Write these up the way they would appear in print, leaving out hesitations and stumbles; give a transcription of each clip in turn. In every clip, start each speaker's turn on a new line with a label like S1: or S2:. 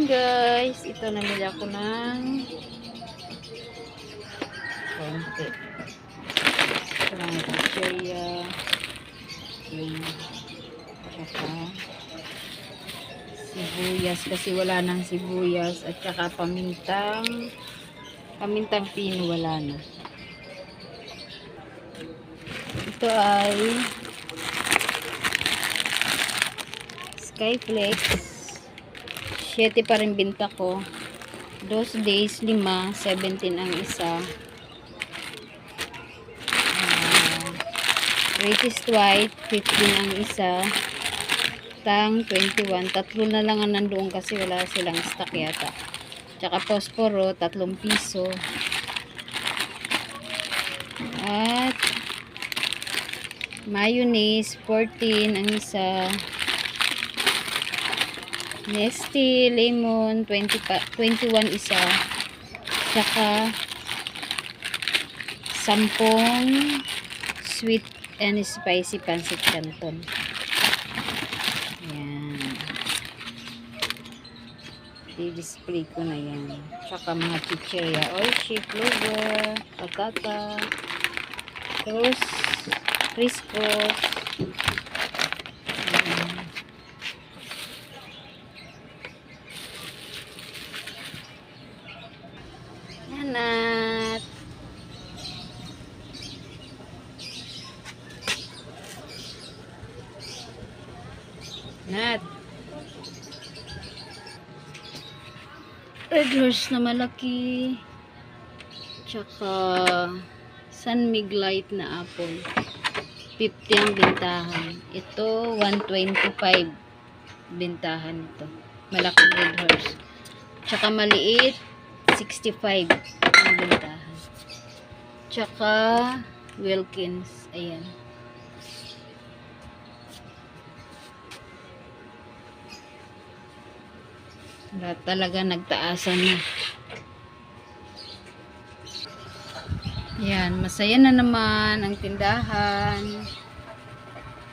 S1: guys, ito namili ako ng konti. Ito lang ito, chicheria. Tsaka sibuyas kasi wala nang sibuyas at saka pamintang pino wala na. Ito ay Skyflex. 7 pa rin binta ko. 2 days, 5, 17 ang isa. Greatest White, 15 ang isa. Tang, 21. Tatlo na lang ang nandoon kasi wala silang stock yata. Tsaka Posporo, 3 piso. At mayonnaise, 14 ang isa. Nestle lemon 21 isa, saka 10 sweet and spicy pancit canton. Yan, i-display ko na yan. Saka mga chicheria, Oishi, Clover, patata, Criscos. Nat. Red horse na malaki. Tsaka San Miguelite na apple. 50 ang bintahan. Ito 125 bintahan ito. Malaking red horse. Tsaka maliit 65 ang bintahan. Tsaka Wilkins, ayan. Lahat talaga nagtaasan na. Ayan, masaya na naman ang tindahan.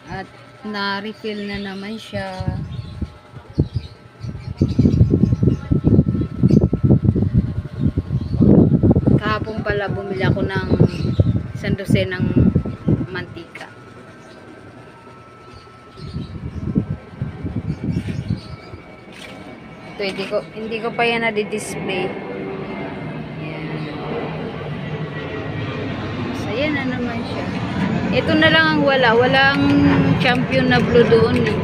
S1: At na-refill na naman siya. Kahapon pala bumili ako ng 100 ng mantika. Ito hindi ko pa yan na-display. Yan. Masaya na naman siya. Ito na lang ang walang champion na blue doon eh.